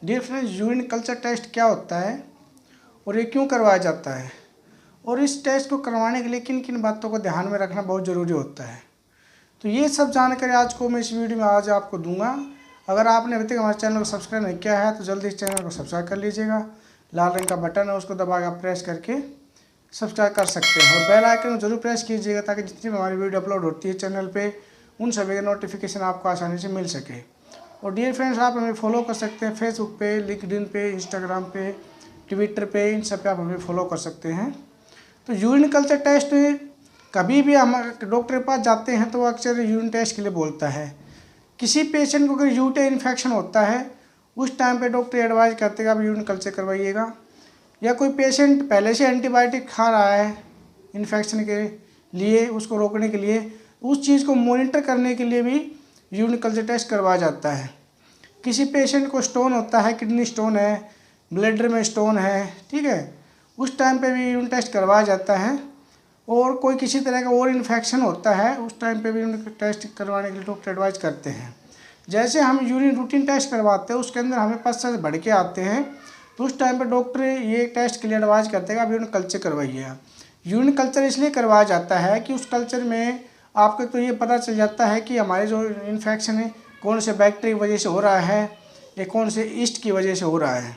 Dear friends, urine culture test क्या होता है और ये क्यों करवाया जाता है और इस टेस्ट को करवाने के लिए किन किन बातों को ध्यान में रखना बहुत ज़रूरी होता है, तो ये सब जानकारी आज को मैं इस वीडियो में आज आपको दूंगा। अगर आपने अभी तक हमारे चैनल को सब्सक्राइब नहीं किया है तो जल्दी इस चैनल को सब्सक्राइब कर लीजिएगा। लाल रंग का बटन है, उसको दबा के आप प्रेस करके सब्सक्राइब कर सकते हैं और बेल आइकन को जरूर प्रेस कीजिएगा ताकि जितनी भी हमारी वीडियो अपलोड होती है चैनल पे उन सभी का नोटिफिकेशन आपको आसानी से मिल सके। और डियर फ्रेंड्स, आप हमें फॉलो कर सकते हैं फेसबुक पे, लिंक्डइन पे, इंस्टाग्राम पे, ट्विटर पे, इन सब पे आप हमें फॉलो कर सकते हैं। तो यूरिन कल्चर टेस्ट कभी भी हम डॉक्टर के पास जाते हैं तो वो अक्सर यूरिन टेस्ट के लिए बोलता है। किसी पेशेंट को अगर यूरिन इन्फेक्शन होता है उस टाइम पे डॉक्टर एडवाइज करते हैं आप यूरिन कल्चर करवाइएगा। या कोई पेशेंट पहले से एंटीबायोटिक खा रहा है इन्फेक्शन के लिए, उसको रोकने के लिए, उस चीज़ को मॉनिटर करने के लिए भी यूरिन कल्चर टेस्ट करवाया जाता है। किसी पेशेंट को स्टोन होता है, किडनी स्टोन है, ब्लैडर में स्टोन है, ठीक है, उस टाइम पे भी यूरिन टेस्ट करवाया जाता है। और कोई किसी तरह का और इन्फेक्शन होता है उस टाइम पे भी यूरिन टेस्ट करवाने के लिए डॉक्टर एडवाइज करते हैं। जैसे हम यूरिन रूटीन टेस्ट करवाते हैं उसके अंदर हमें पश्चात बढ़ के आते हैं तो उस टाइम पे डॉक्टर ये टेस्ट के लिए एडवाइज करते हैं कि आप यूरिन कल्चर करवाइए। यूरिन कल्चर इसलिए करवाया जाता है कि उस कल्चर में आपको तो ये पता चल जाता है कि हमारे जो इन्फेक्शन है कौन से बैक्टीरिया की वजह से हो रहा है या कौन से ईस्ट की वजह से हो रहा है।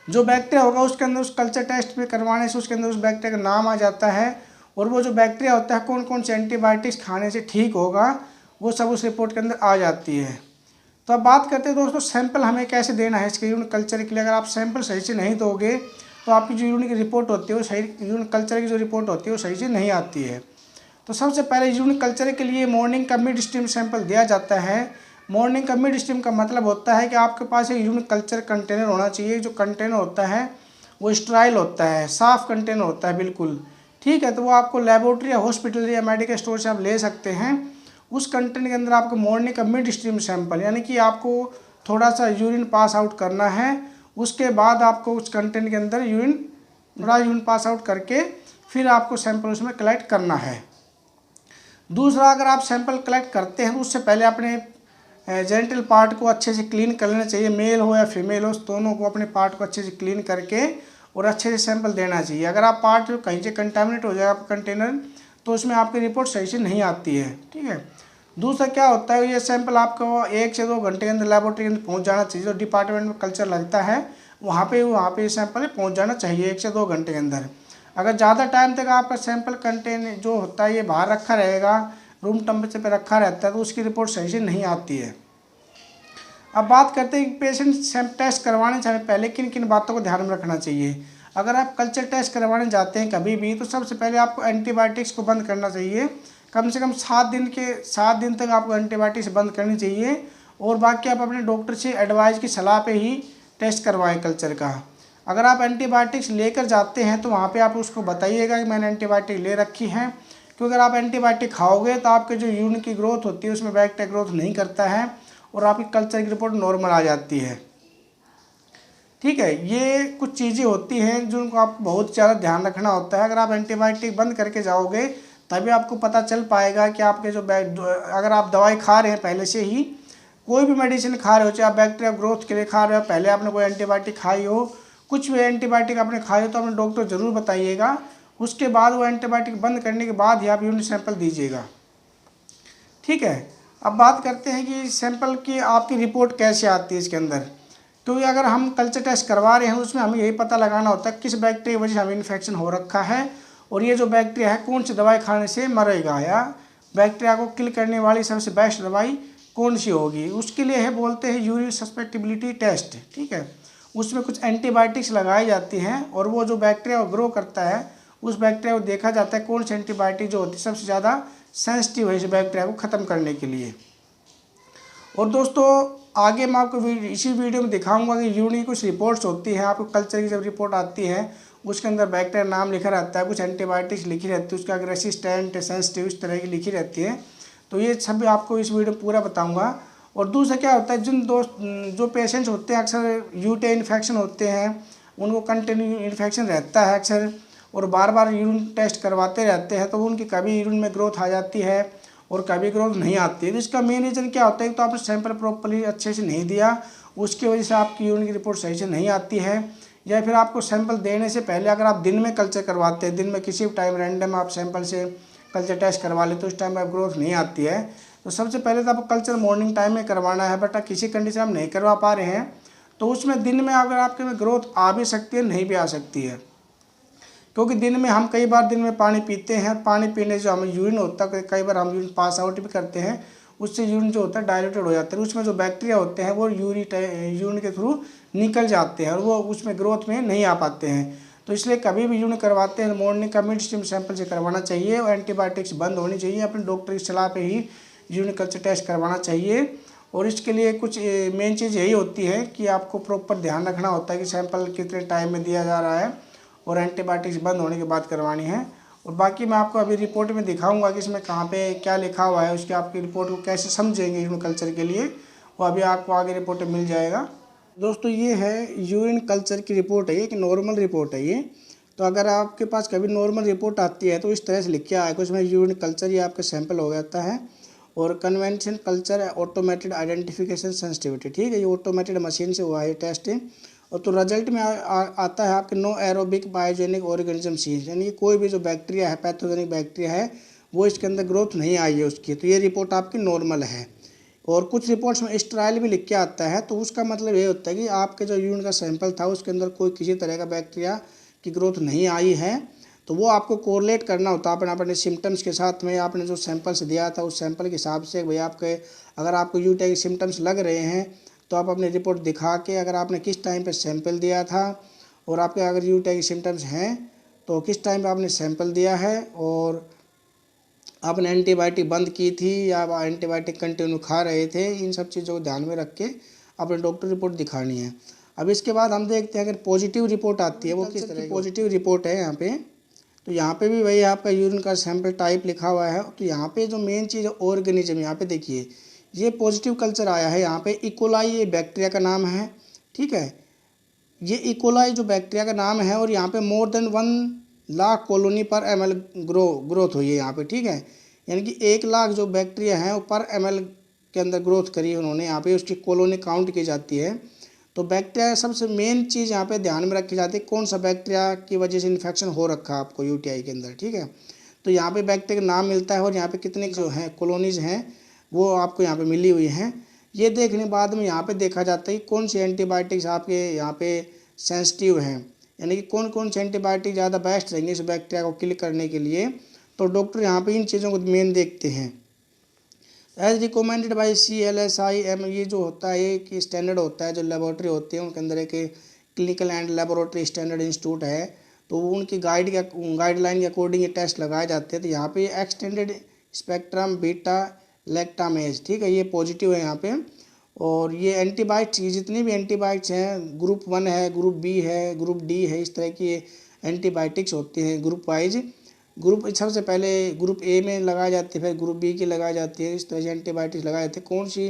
जो बैक्टीरिया होगा उसके अंदर उस कल्चर टेस्ट में करवाने से उसके अंदर उस बैक्टीरिया का नाम आ जाता है और वो जो बैक्टीरिया होता है कौन कौन से एंटीबायोटिक्स खाने से ठीक होगा वो सब उस रिपोर्ट के अंदर आ जाती है। तो अब बात करते हैं दोस्तों सैंपल हमें कैसे देना है इसके यूरिन कल्चर के लिए। अगर आप सैंपल सही से नहीं दोगे तो आपकी जो यूरिन की रिपोर्ट होती है वो सही, यूरिन कल्चर की जो रिपोर्ट होती है वो सही से नहीं आती है। तो सबसे पहले यूरिन कल्चर के लिए मॉर्निंग का मिड स्ट्रीम सैंपल दिया जाता है। मॉर्निंग का मिड स्ट्रीम का मतलब होता है कि आपके पास एक यूरिन कल्चर कंटेनर होना चाहिए। जो कंटेनर होता है वो स्टराइल होता है, साफ़ कंटेनर होता है बिल्कुल, ठीक है। तो वो आपको लेबोरेटरी या हॉस्पिटल या मेडिकल स्टोर से आप ले सकते हैं। उस कंटेनर के अंदर आपको मॉर्निंग का मिड स्ट्रीम सैंपल यानी कि आपको थोड़ा सा यूरिन पास आउट करना है, उसके बाद आपको उस कंटेनर के अंदर थोड़ा यूरिन पास आउट करके फिर आपको सैंपल उसमें कलेक्ट करना है। दूसरा, अगर आप सैंपल कलेक्ट करते हैं तो उससे पहले अपने जेनिटल पार्ट को अच्छे से क्लीन कर लेना चाहिए। मेल हो या फीमेल हो, दोनों को अपने पार्ट को अच्छे से क्लीन करके और अच्छे से सैंपल देना चाहिए। अगर आप पार्ट कहीं से कंटामिनेट हो जाएगा आपका कंटेनर तो उसमें आपकी रिपोर्ट सही से नहीं आती है, ठीक है। दूसरा क्या होता है, ये सैंपल आपको 1 से 2 घंटे के अंदर लेबोरेटरी के अंदर पहुँच जाना चाहिए। जो डिपार्टमेंट में कल्चर लगता है वहाँ पे ये सैंपल पहुँच जाना चाहिए 1 से 2 घंटे के अंदर। अगर ज़्यादा टाइम तक आपका सैंपल कंटेन जो होता है ये बाहर रखा रहेगा, रूम टेम्परेचर पे रखा रहता है तो उसकी रिपोर्ट सही से नहीं आती है। अब बात करते हैं कि पेशेंट टेस्ट करवाने से हमें पहले किन किन बातों को ध्यान में रखना चाहिए। अगर आप कल्चर टेस्ट करवाने जाते हैं कभी भी तो सबसे पहले आपको एंटीबायोटिक्स को बंद करना चाहिए। कम से कम 7 दिन तक आपको एंटीबायोटिक्स बंद करनी चाहिए और बाकी आप अपने डॉक्टर से एडवाइस की सलाह पे ही टेस्ट करवाएं कल्चर का। अगर आप एंटीबायोटिक्स लेकर जाते हैं तो वहाँ पे आप उसको बताइएगा कि मैंने एंटीबायोटिक ले रखी है, क्योंकि अगर आप एंटीबायोटिक खाओगे तो आपके जो यूरिन की ग्रोथ होती है उसमें बैक्टीरिया ग्रोथ नहीं करता है और आपकी कल्चर की रिपोर्ट नॉर्मल आ जाती है, ठीक है। ये कुछ चीज़ें होती हैं जिनको आपको बहुत ज़्यादा ध्यान रखना होता है। अगर आप एंटीबायोटिक बंद करके जाओगे तभी आपको पता चल पाएगा कि आपके अगर आप दवाई खा रहे हैं पहले से ही, कोई भी मेडिसिन खा रहे हो, चाहे आप बैक्टीरिया ग्रोथ के लिए खा रहे हो, पहले आपने कोई एंटीबायोटिक खाई हो, कुछ भी एंटीबायोटिक आपने खाई हो तो अपने डॉक्टर ज़रूर बताइएगा। उसके बाद वो एंटीबायोटिक बंद करने के बाद ही आप यूरिन सैंपल दीजिएगा, ठीक है। अब बात करते हैं कि सैंपल की आपकी रिपोर्ट कैसे आती है इसके अंदर। क्योंकि अगर हम कल्चर टेस्ट करवा रहे हैं उसमें हमें यही पता लगाना होता है किस बैक्टीरिया की वजह से हमें इन्फेक्शन हो रखा है और ये जो बैक्टीरिया है कौन सी दवाई खाने से मरेगा या बैक्टीरिया को किल करने वाली सबसे बेस्ट दवाई कौन सी होगी। उसके लिए है बोलते हैं यूरिन सस्पेक्टिबिलिटी टेस्ट, ठीक है। उसमें कुछ एंटीबायोटिक्स लगाई जाती हैं और वो जो बैक्टीरिया ग्रो करता है उस बैक्टीरिया को देखा जाता है कौन सी एंटीबायोटिक जो होती है सबसे ज़्यादा सेंसिटिव है इस बैक्टीरिया को ख़त्म करने के लिए। और दोस्तों आगे मैं आपको इसी वीडियो में दिखाऊंगा कि यूरिन की कुछ रिपोर्ट्स होती हैं। आपको कल्चर की जब रिपोर्ट आती है उसके अंदर बैक्टीरिया नाम लिखा रहता है, कुछ एंटीबायोटिक्स लिखी रहती है, उसका अगर रेसिस्टेंट सेंसिटिव इस तरह की लिखी रहती है। तो ये सब आपको इस वीडियो पूरा बताऊँगा। और दूसरा क्या होता है, जो पेशेंट्स होते हैं अक्सर यूटे इन्फेक्शन होते हैं, उनको कंटिन्यू इन्फेक्शन रहता है अक्सर और बार बार यूरिन टेस्ट करवाते रहते हैं तो उनकी कभी यूरिन में ग्रोथ आ जाती है और कभी ग्रोथ नहीं आती है। तो इसका मेन रीज़न क्या होता है, तो आपने सैंपल प्रॉपर्ली अच्छे से नहीं दिया उसकी वजह से आपकी यूरिन की रिपोर्ट सही से नहीं आती है। या फिर आपको सैंपल देने से पहले अगर आप दिन में कल्चर करवाते हैं, दिन में किसी भी टाइम रैंडम आप सैंपल से कल्चर टेस्ट करवा लेते तो उस टाइम पर ग्रोथ नहीं आती है। तो सबसे पहले तो आपको कल्चर मॉर्निंग टाइम में करवाना है, बट किसी कंडीशन आप नहीं करवा पा रहे हैं तो उसमें दिन में अगर आपके में ग्रोथ आ भी सकती है, नहीं भी आ सकती है। क्योंकि दिन में हम कई बार दिन में पानी पीते हैं, पानी पीने से जो हमें यूरिन होता है, कई बार हम यूरिन पास आउट भी करते हैं, उससे यूरिन जो होता है डाइल्यूटेड हो जाता है, उसमें जो बैक्टीरिया होते हैं वो यूरिन के थ्रू निकल जाते हैं और वो उसमें ग्रोथ में नहीं आ पाते हैं। तो इसलिए कभी भी यूरिन करवाते हैं मॉर्निंग का मिड स्ट्रीम सैंपल से करवाना चाहिए और एंटीबायोटिक्स बंद होनी चाहिए, अपने डॉक्टर की सलाह पे ही यूरिन कल्चर टेस्ट करवाना चाहिए। और इसके लिए कुछ मेन चीज़ यही होती है कि आपको प्रॉपर ध्यान रखना होता है कि सैंपल कितने टाइम में दिया जा रहा है और एंटीबायोटिक्स बंद होने के बाद करवानी है। और बाकी मैं आपको अभी रिपोर्ट में दिखाऊंगा कि इसमें कहाँ पे क्या लिखा हुआ है, उसकी आपकी रिपोर्ट को कैसे समझेंगे यूरिन कल्चर के लिए, वो अभी आपको आगे रिपोर्ट में मिल जाएगा। दोस्तों ये है यूरिन कल्चर की रिपोर्ट है, ये कि नॉर्मल रिपोर्ट है ये। तो अगर आपके पास कभी नॉर्मल रिपोर्ट आती है तो इस तरह से लिख के आएगा, उसमें यूरिन कल्चर ये आपका सैंपल हो जाता है और convention culture automated identification sensitivity, ठीक है, ये ऑटोमेटेड मशीन से हुआ है टेस्ट। और तो रिजल्ट में आता है आपके no aerobic biogenic organism sees, यानी कोई भी जो बैक्टीरिया है, पैथोजेनिक बैक्टीरिया है, वो इसके अंदर ग्रोथ नहीं आई है उसकी। तो ये रिपोर्ट आपकी नॉर्मल है। और कुछ रिपोर्ट्स में स्टेराइल भी लिख के आता है, तो उसका मतलब ये होता है कि आपके जो यूरिन का सैंपल था उसके अंदर कोई किसी तरह का बैक्टीरिया की ग्रोथ नहीं आई है। तो वो आपको कोरिलेट करना होता है अपने सिम्टम्स के साथ में, आपने जो सैंपल्स दिया था उस सैंपल के हिसाब से। भाई आपके अगर आपको यूटीआई के सिम्टम्स लग रहे हैं तो आप अपनी रिपोर्ट दिखा के, अगर आपने किस टाइम पे सैंपल दिया था और आपके अगर यूटीआई के सिम्टम्स हैं तो किस टाइम पे आपने सैंपल दिया है और आपने एंटीबायोटिक बंद की थी या आप एंटीबायोटिक कंटिन्यू खा रहे थे, इन सब चीज़ों को ध्यान में रख के अपने डॉक्टर रिपोर्ट दिखानी है। अब इसके बाद हम देखते हैं अगर पॉजिटिव रिपोर्ट आती है वो किस तरह की पॉजिटिव रिपोर्ट है यहाँ पे। तो यहाँ पे भी वही आपका यूरिन का सैंपल टाइप लिखा हुआ है। तो यहाँ पे जो मेन चीज़ है ऑर्गेनिज्म, यहाँ पे देखिए ये पॉजिटिव कल्चर आया है, यहाँ पे इकोलाई ये बैक्टीरिया का नाम है, ठीक है, ये इकोलाई जो बैक्टीरिया का नाम है और यहाँ पे मोर देन 1,00,000 कॉलोनी पर ml ग्रोथ हुई है यहाँ पे, ठीक है, यानी कि 1,00,000 जो बैक्टीरिया हैं वो पर ml के अंदर ग्रोथ करी है उन्होंने, यहाँ पे उसकी कॉलोनी काउंट की जाती है। तो बैक्टीरिया सबसे मेन चीज़ यहाँ पे ध्यान में रखी जाती है, कौन सा बैक्टीरिया की वजह से इन्फेक्शन हो रखा है आपको यूटीआई के अंदर, ठीक है। तो यहाँ पे बैक्टीरिया का नाम मिलता है और यहाँ पे कितने जो हैं कॉलोनीज हैं वो आपको यहाँ पे मिली हुई हैं। ये देखने बाद में यहाँ पे देखा जाता है कि कौन सी एंटीबायोटिक्स आपके यहाँ पे सेंसिटिव हैं, यानी कि कौन कौन सी एंटीबायोटिक ज़्यादा बेस्ट रहेंगे इस बैक्टीरिया को किल करने के लिए। तो डॉक्टर यहाँ पे इन चीज़ों को मेन देखते हैं। एज रिकमेंडेड बाई CLSIM, ये जो होता है एक स्टैंडर्ड होता है, जो लेबोरेटरी होती है उनके अंदर एक clinical and laboratory standard institute है, तो उनकी गाइडलाइन के अकॉर्डिंग ये टेस्ट लगाए जाते हैं। तो यहाँ पे एक्सटेंडेड स्पेक्ट्रम बीटा लैक्टामेज, ठीक है, ये पॉजिटिव है यहाँ पे। और ये एंटीबायोटिक्स, ये जितनी भी एंटीबायोटिक्स हैं ग्रुप 1 है, ग्रुप बी है, ग्रुप डी है, इस तरह की एंटीबायोटिक्स होती हैं ग्रुप वाइज। ग्रुप सबसे पहले ग्रुप ए में लगाई जाती है, फिर ग्रुप बी की लगाई जाती है, इस तरह से एंटीबायोटिक्स लगाए जाते हैं। कौन सी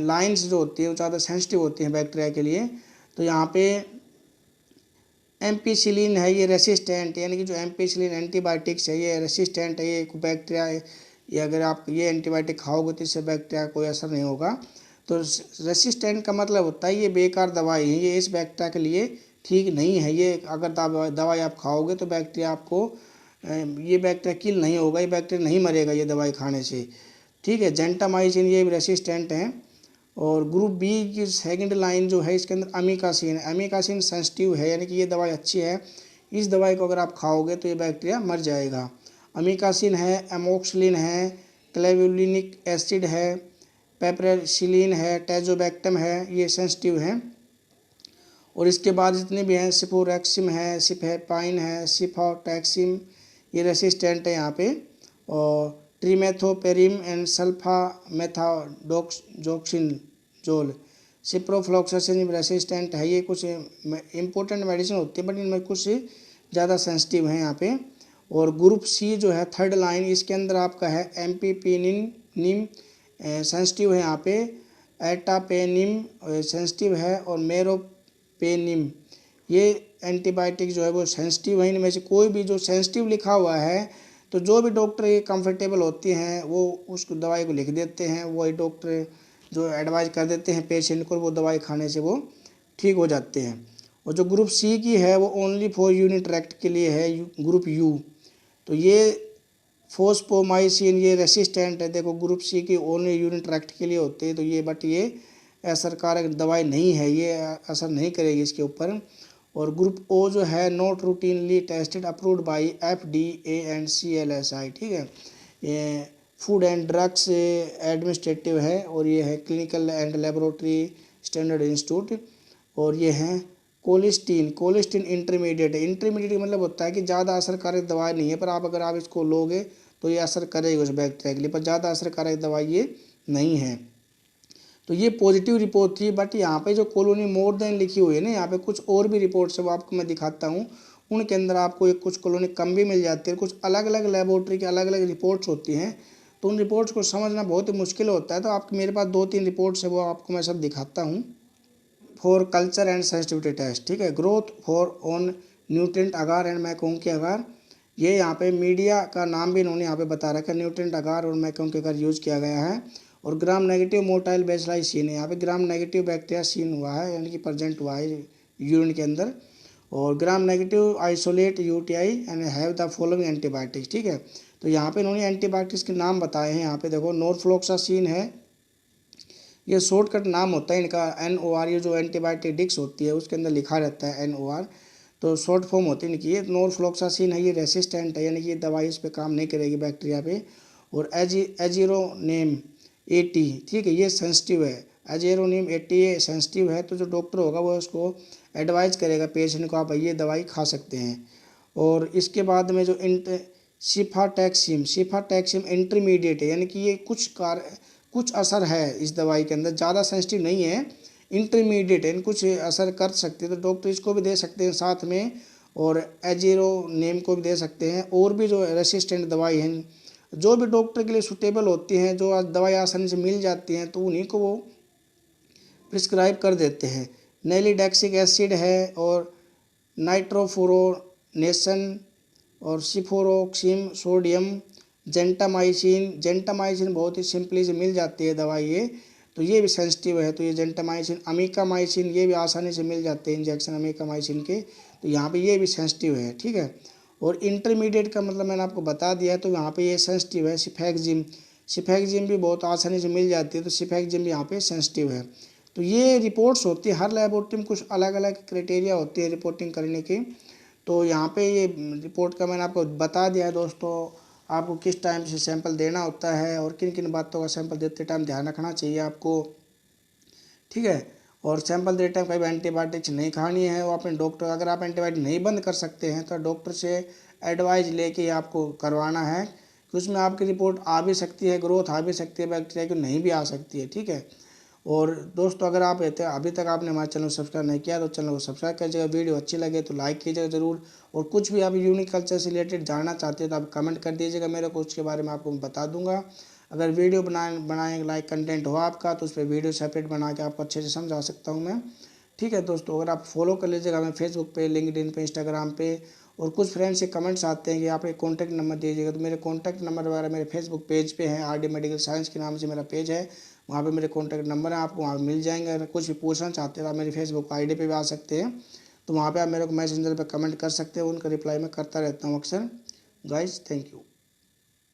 लाइन्स जो होती है वो ज़्यादा सेंसिटिव होती हैं बैक्टीरिया के लिए। तो यहाँ पे एम्पीसिलिन है, ये रेसिस्टेंट, यानी कि जो एम्पीसिलिन एंटीबायोटिक्स है ये रेसिस्टेंट है, ये बैक्टीरिया ये अगर आप ये एंटीबायोटिक खाओगे तो इससे बैक्टीरिया का कोई असर नहीं होगा। तो रेसिस्टेंट का मतलब होता है ये बेकार दवाई है, ये इस बैक्टीरिया के लिए ठीक नहीं है, ये अगर दवाई आप खाओगे तो बैक्टीरिया आपको ये बैक्टीरिया किल नहीं होगा, ये बैक्टीरिया नहीं मरेगा ये दवाई खाने से, ठीक है। जेंटामाइसिन ये भी रेसिस्टेंट हैं। और ग्रुप बी की सेकंड लाइन जो है इसके अंदर अमीकासिन है, अमीकासिन सेंसिटिव है, यानी कि ये दवाई अच्छी है, इस दवाई को अगर आप खाओगे तो ये बैक्टीरिया मर जाएगा। अमीकासिन है, एमोक्सिलिन है, क्लेवुलिनिक एसिड है, पेपरेसिलिन है, टेजोबैक्टम है, ये सेंसिटिव हैं। और इसके बाद जितने भी हैं सिफोरेक्सिम है, सिफेपाइन है, सिफोटैक्सिम, ये रेसिस्टेंट है यहाँ पे। और ट्रीमेथोपेरिम एंड सल्फामेथाडोक्सिजोल, सिप्रोफ्लॉक्सासिन रेसिस्टेंट है, ये कुछ इंपॉर्टेंट मेडिसिन होती है बट इनमें कुछ ज़्यादा सेंसिटिव हैं यहाँ पे। और ग्रुप सी जो है थर्ड लाइन, इसके अंदर आपका है एम्पीपेनिम सेंसिटिव है यहाँ पे, एटापेनिम सेंसिटिव है और मेरोपेनिम, ये एंटीबायोटिक जो है वो सेंसिटिव है। इनमें से कोई भी जो सेंसिटिव लिखा हुआ है तो जो भी डॉक्टर ये कंफर्टेबल होती हैं वो उस दवाई को लिख देते हैं, वही डॉक्टर जो एडवाइज कर देते हैं पेशेंट को, वो दवाई खाने से वो ठीक हो जाते हैं। और जो ग्रुप सी की है वो ओनली फॉर यूरिन ट्रैक्ट के लिए है, ग्रुप यू। तो ये फोस्फोमाइसिन ये रेसिस्टेंट है, देखो ग्रुप सी की ओनली यूरिन ट्रैक्ट के लिए होते हैं। तो ये बट ये असरकारक दवाई नहीं है, ये असर नहीं करेगी इसके ऊपर। और ग्रुप ओ जो है not routinely tested approved by FDA and CLSI, ठीक है। ये फूड एंड ड्रग्स एडमिनिस्ट्रेटिव है, और ये है clinical and laboratory standard institute. और ये है कोलिस्टीन इंटरमीडिएट है। इंटरमीडिएट मतलब होता है कि ज़्यादा असरकारक दवाई नहीं है, पर अगर आप इसको लोगे तो ये असर करेगी उस बैक्टीरिया के लिए, पर ज़्यादा असरकारक दवाई ये नहीं है। तो ये पॉजिटिव रिपोर्ट थी। बट यहाँ पे जो कॉलोनी मोर देन लिखी हुई है ना, यहाँ पे कुछ और भी रिपोर्ट्स है, वो आपको मैं दिखाता हूँ। उनके अंदर आपको एक कुछ कॉलोनी कम भी मिल जाती है, कुछ अलग अलग लेबोरेटरी की अलग अलग रिपोर्ट्स होती हैं। तो उन रिपोर्ट्स को समझना बहुत ही मुश्किल होता है। तो आपके मेरे पास 2-3 रिपोर्ट्स है, वो आपको मैं सब दिखाता हूँ। For culture and sensitivity test, ठीक है। Growth for on nutrient agar and MacConkey agar, ये यहाँ पे मीडिया का नाम भी इन्होंने यहाँ पे बता रखा है, न्यूट्रिएंट अगार और मैकोंकी अगार यूज़ किया गया है। और gram negative motile bacilli seen है, यहाँ पे ग्राम नेगेटिव बैक्टीरिया सीन हुआ है, यानी कि प्रेजेंट हुआ है यूरिन के अंदर। और gram negative isolate UTI and have the following antibiotics, ठीक है। तो यहाँ पे इन्होंने एंटीबायोटिक्स के नाम बताए हैं। यहाँ पे देखो नॉरफ्लॉक्सासिन है, ये शॉर्टकट नाम होता है इनका। NOR, ये जो एंटीबायोटिक डिक्स होती है उसके अंदर लिखा रहता है NOR, तो शॉर्ट फॉर्म होती है इनकी। ये नॉरफ्लॉक्सासिन है, ये रेसिस्टेंट है, यानी कि ये दवाई इस पे काम नहीं करेगी बैक्टीरिया पे। और एजीरोनेम 80, ठीक है, ये सेंसिटिव है। एजीरोनेम 80 ये सेंसिटिव है, तो जो डॉक्टर होगा वो उसको एडवाइज करेगा पेशेंट को, आप ये दवाई खा सकते हैं। और इसके बाद में जो सिफाटैक्सिम इंटरमीडिएट है, यानी कि ये कुछ असर है इस दवाई के अंदर, ज़्यादा सेंसिटिव नहीं है, इंटरमीडिएट है, कुछ असर कर सकते हैं। तो डॉक्टर इसको भी दे सकते हैं साथ में, और एजीरोनेम को भी दे सकते हैं। और भी जो रेसिस्टेंट दवाई हैं, जो भी डॉक्टर के लिए सूटेबल होती हैं, जो दवाई आसानी से मिल जाती हैं, तो उन्हीं को वो प्रिस्क्राइब कर देते हैं। नैलीडेक्सिक एसिड है, और नाइट्रोफुरोनेसन, और सिफोरोक्सिम सोडियम, जेंटामाइसिन बहुत ही सिंपली से मिल जाती है दवाई ये, तो ये भी सेंसिटिव है। तो ये जेंटामाइसिन, अमीकामाइसिन, ये भी आसानी से मिल जाते हैं इंजेक्शन अमीकामाइसिन के, तो यहाँ पे ये भी सेंसिटिव है, ठीक है। और इंटरमीडिएट का मतलब मैंने आपको बता दिया है, तो यहाँ पे ये सेंसिटिव है। सिफेक्जिम भी बहुत आसानी से मिल जाती है, तो सिफेक्जिम भी यहाँ पे सेंसिटिव है। तो ये रिपोर्ट्स होती है, हर लेबोरेटरी में कुछ अलग अलग क्राइटेरिया होती है रिपोर्टिंग करने की। तो यहाँ पे ये रिपोर्ट का मैंने आपको बता दिया है दोस्तों, आपको किस टाइम से सैंपल देना होता है, और किन किन बातों का सैंपल देते टाइम ध्यान रखना चाहिए आपको, ठीक है। और सैंपल देते टाइम कभी एंटीबायोटिक्स नहीं खानी है, वो अपने डॉक्टर, अगर आप एंटीबायोटिक नहीं बंद कर सकते हैं तो डॉक्टर से एडवाइज लेके आपको करवाना है, कि उसमें आपकी रिपोर्ट आ भी सकती है, ग्रोथ आ भी सकती है बैक्टीरिया की, नहीं भी आ सकती है, ठीक है। और दोस्तों अगर आप अभी तक आपने हमारे चैनल को सब्सक्राइब नहीं किया तो चैनल को सब्सक्राइब कीजिएगा, वीडियो अच्छी लगे तो लाइक कीजिएगा ज़रूर। और कुछ भी आप यूनिक कल्चर से रिलेटेड जानना चाहते हैं तो आप कमेंट कर दीजिएगा मेरे को, उसके बारे में आपको मैं बता दूंगा। अगर वीडियो बनाए लाइक कंटेंट हो आपका, तो उस पर वीडियो सेपरेट बना के आपको अच्छे से समझा सकता हूँ मैं, ठीक है दोस्तों। अगर आप फॉलो कर लीजिएगा हमें फेसबुक पे, लिंक्डइन पे, इंस्टाग्राम पे। और कुछ फ्रेंड्स से कमेंट्स आते हैं कि आप एक कॉन्टैक्ट नंबर दीजिएगा, तो मेरे कॉन्टैक्ट नंबर वगैरह मेरे फेसबुक पेज पे हैं, RD मेडिकल साइंस के नाम से मेरा पेज है, वहाँ पे मेरे कॉन्टैक्ट नंबर है, आपको वहाँ मिल जाएंगे। अगर कुछ भी पूछना चाहते हैं तो आप मेरी फेसबुक ID पे भी आ सकते हैं, तो वहाँ पे आप मेरे को मैसेंजर पे कमेंट कर सकते हैं, उनका रिप्लाई मैं करता रहता हूँ अक्सर। Guys thank you.